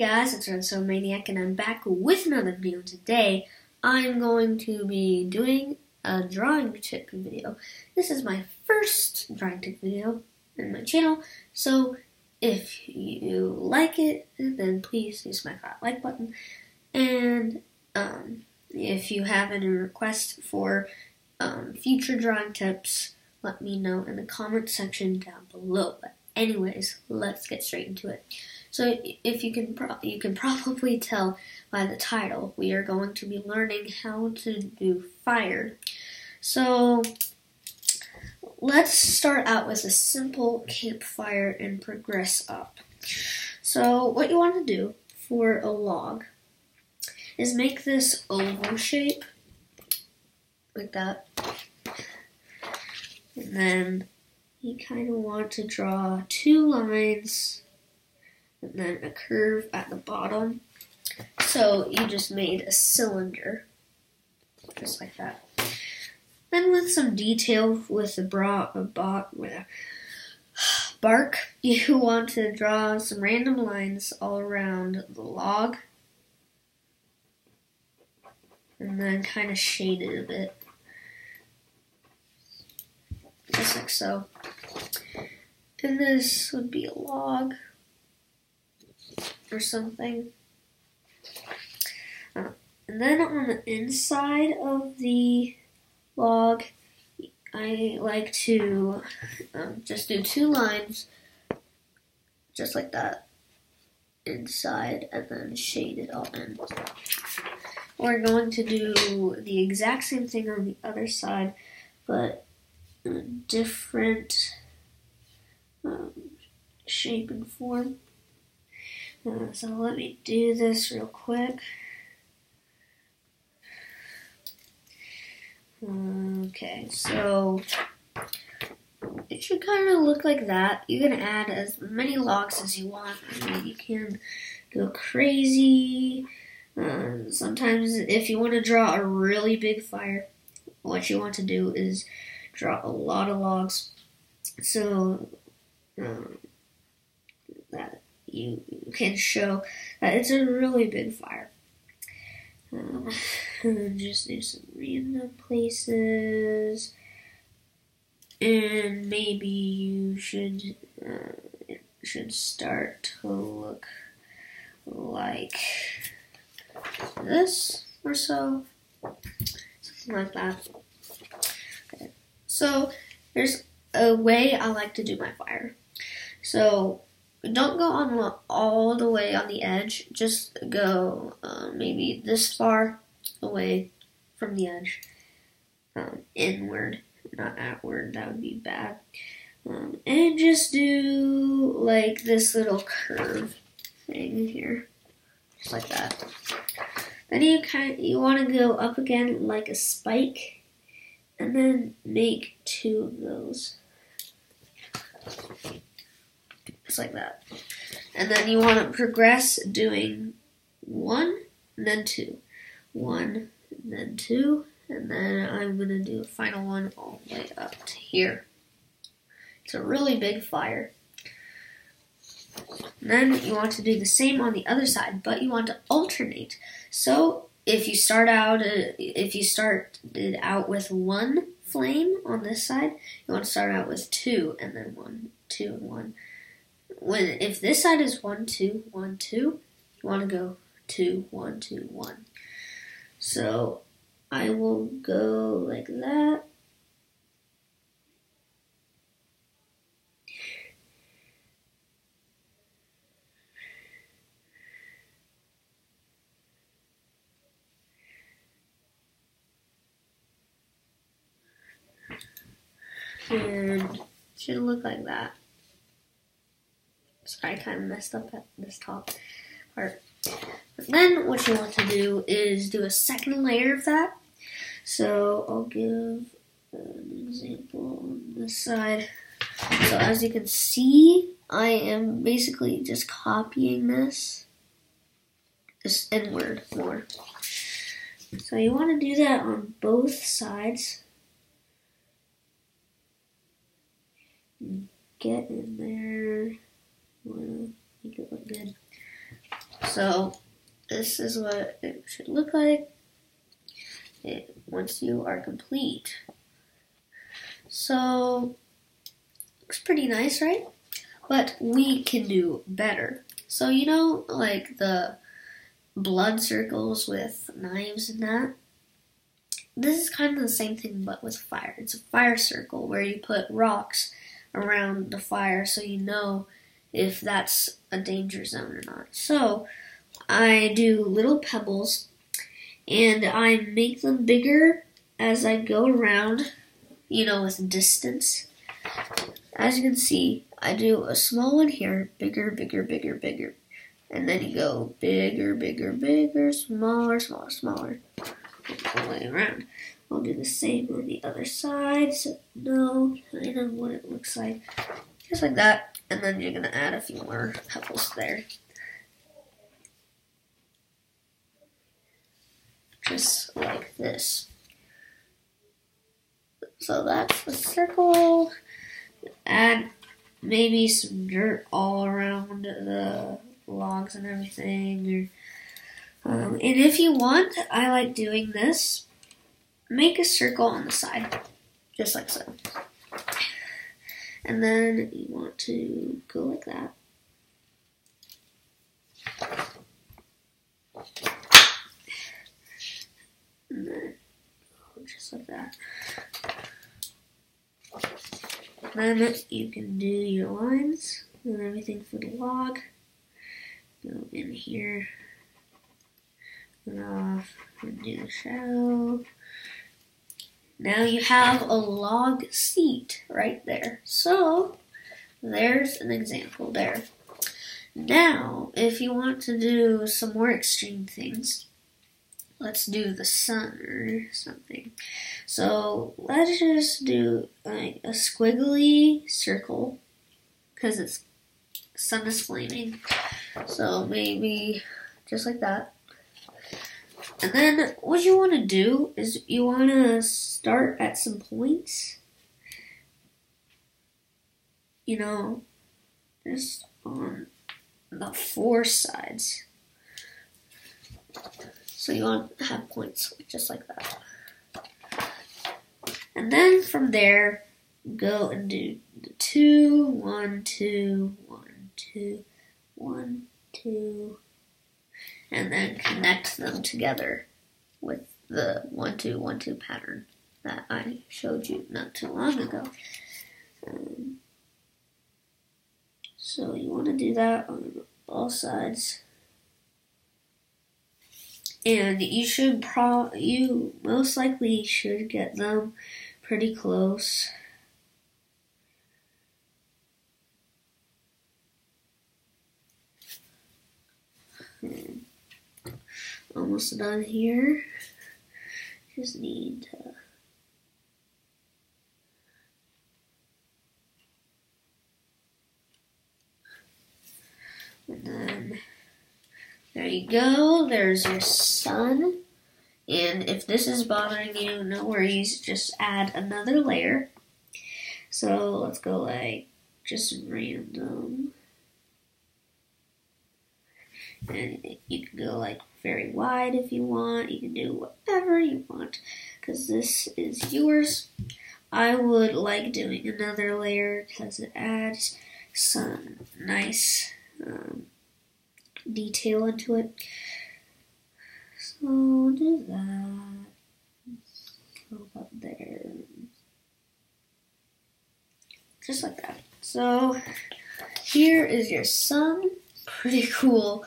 guys, it's Redstone Maniac, and I'm back with another video. Today, I'm going to be doing a drawing tip video. This is my first drawing tip video in my channel, so if you like it, then please smack that like button. And if you have any requests for future drawing tips, let me know in the comment section down below. But anyways, let's get straight into it. So if you can probably tell by the title, we are going to be learning how to do fire. So let's start out with a simple campfire and progress up. So what you want to do for a log is make this oval shape like that. And then you kind of want to draw two lines and then a curve at the bottom. So you just made a cylinder, just like that. Then with some detail with the bark, you want to draw some random lines all around the log. And then kind of shade it a bit. Just like so. And this would be a log or something. And then on the inside of the log, I like to just do two lines, just like that, inside, and then shade it all in. We're going to do the exact same thing on the other side, but in a different shape and form. So let me do this real quick. Okay, so it should kind of look like that. You can add as many logs as you want. I mean, you can go crazy. Sometimes if you want to draw a really big fire, what you want to do is draw a lot of logs so that you can show that it's a really big fire. Just do some random places, and maybe you should it should start to look like this or so, something like that. Okay. So there's a way I like to do my fire. So don't go on all the way on the edge. Just go maybe this far away from the edge, inward, not outward. That would be bad. And just do like this little curve thing here, just like that. Then you want to go up again like a spike, and then make two of those. Just like that. And then you want to progress doing one, and then two. One, and then two, and then I'm going to do a final one all the way up to here. It's a really big fire. And then you want to do the same on the other side, but you want to alternate. So if you started out with one flame on this side, you want to start out with two, and then one, two, and one. If this side is 1, 2, 1, 2, you want to go 2, 1, 2, 1. So I will go like that. And it should look like that. Sorry, I kind of messed up at this top part. But then what you want to do is do a second layer of that. So I'll give an example on this side. So as you can see, I am basically just copying this just inward more. So you want to do that on both sides. Get in there. Want to make it look good. So this is what it should look like once you are complete. So looks pretty nice, right? But we can do better. So you know, like the blood circles with knives and that? This is kind of the same thing but with fire. It's a fire circle where you put rocks around the fire so you know if that's a danger zone or not. So I do little pebbles and I make them bigger as I go around, you know, with distance. As you can see, I do a small one here, bigger, bigger, bigger, bigger. And then you go bigger, bigger, bigger, smaller, smaller, smaller, all the way around. I'll do the same on the other side, so know kind of what it looks like. Just like that. And then you're going to add a few more pebbles there. Just like this. So that's the circle. Add maybe some dirt all around the logs and everything. And if you want, I like doing this. Make a circle on the side, just like so. And then you want to go like that. And then go just like that. Then you can do your lines and everything for the log. Go in here, and off, and do the shadow. Now you have a log seat right there. So there's an example there. Now, if you want to do some more extreme things, let's do the sun or something. So let's just do like a squiggly circle because it's sun is flaming. So maybe just like that. And then what you want to do is you want to start at some points. You know, just on the four sides. So you want to have points just like that. And then from there, go and do the 2, 1, 2, 1, 2, 1, 2, and then connect them together with the 1, 2, 1, 2 pattern that I showed you not too long ago. So you want to do that on all sides. And you most likely should get them pretty close. Almost done here. Just need to and then there you go. There's your sun. And if this is bothering you, no worries. Just add another layer. So let's go like just random. And you can go like very wide if you want. You can do whatever you want because this is yours. I would like doing another layer because it adds some nice detail into it. So do that. Go up there. Just like that. So here is your sun. Pretty cool.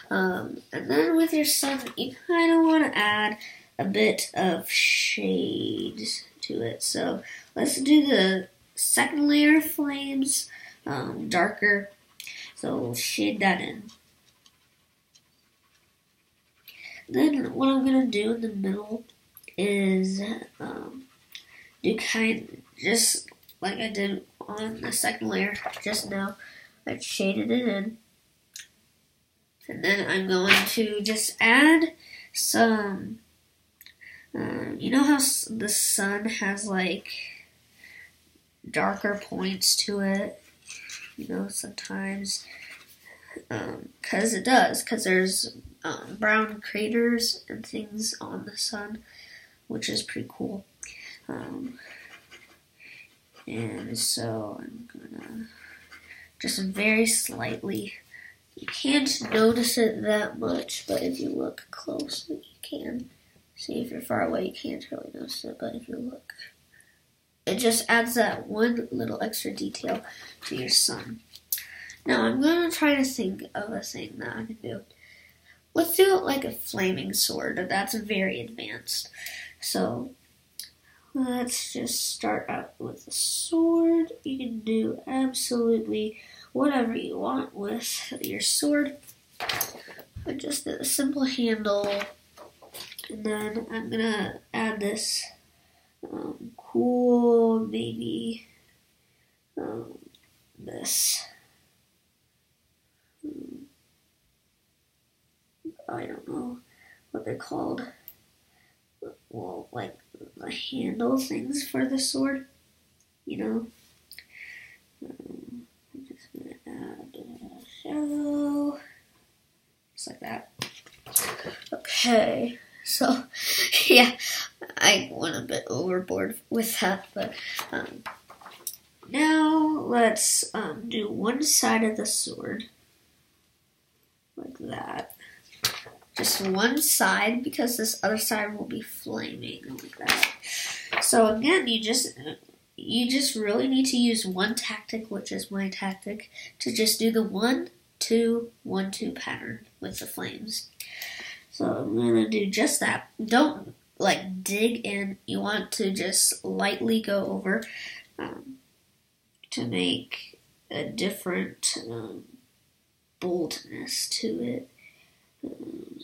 And then with your sun, you kind of want to add a bit of shades to it. So let's do the second layer of flames darker. So we'll shade that in. Then what I'm going to do in the middle is do just like I did on the second layer just now. I shaded it in. And then I'm going to just add some, you know how the sun has like darker points to it? You know, sometimes because it does, because there's brown craters and things on the sun, which is pretty cool. And so I'm gonna just very slightly, you can't notice it that much, but if you look closely, you can. See, if you're far away, you can't really notice it, but if you look, it just adds that one little extra detail to your sun. Now I'm going to try to think of a thing that I can do. Let's do it like a flaming sword. That's very advanced. So let's just start out with a sword. You can do absolutely whatever you want with your sword. I just did a simple handle. And then I'm going to add this cool, maybe this. I don't know what they're called. Well, like the handle things for the sword, you know. I'm just gonna add a shadow, just like that. Okay, so yeah, I went a bit overboard with that, but now let's do one side of the sword like that. Just one side, because this other side will be flaming like that. So again, you just really need to use one tactic, which is my tactic, to just do the 1, 2, 1, 2 pattern with the flames. So I'm gonna do just that. Don't like dig in. You want to just lightly go over to make a different boldness to it.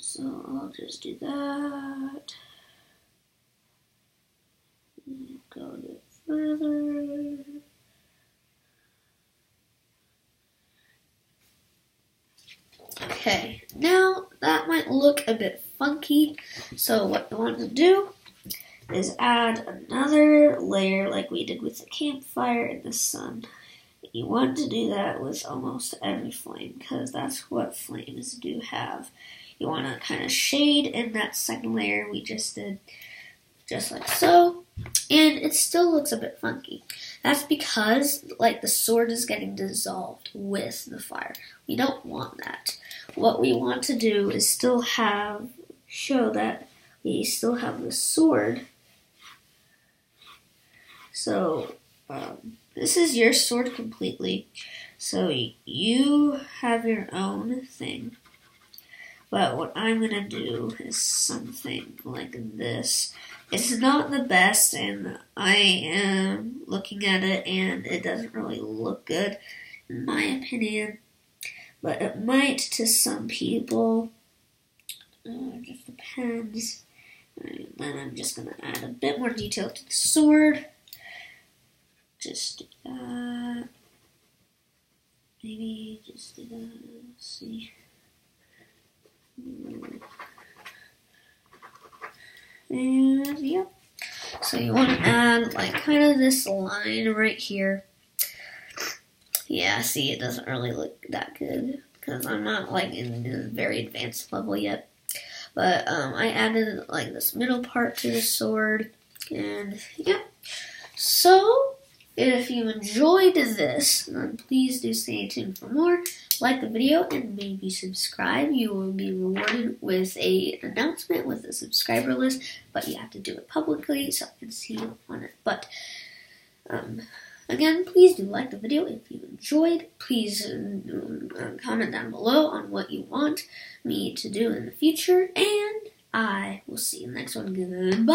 So I'll just do that. Go a bit further. Okay, now that might look a bit funky. So what I want to do is add another layer like we did with the campfire and the sun. You want to do that with almost every flame, because that's what flames do have. You want to kind of shade in that second layer we just did, just like so, and it still looks a bit funky. That's because like the sword is getting dissolved with the fire. We don't want that. What we want to do is still show that we still have the sword. So this is your sword completely. So you have your own thing. But what I'm going to do is something like this. It's not the best, and I am looking at it, and it doesn't really look good, in my opinion. But it might to some people. It just depends. And then I'm just going to add a bit more detail to the sword. Just do that. Maybe just do that. Let's see. And yeah. So you want to add like kind of this line right here. Yeah, see, it doesn't really look that good because I'm not like in the very advanced level yet. But I added like this middle part to the sword. And yeah. So if you enjoyed this, then please do stay tuned for more. Like the video and maybe subscribe. You will be rewarded with an announcement with a subscriber list, but you have to do it publicly so I can see you on it. But again, please do like the video if you enjoyed. Please comment down below on what you want me to do in the future, and I will see you in the next one. Goodbye.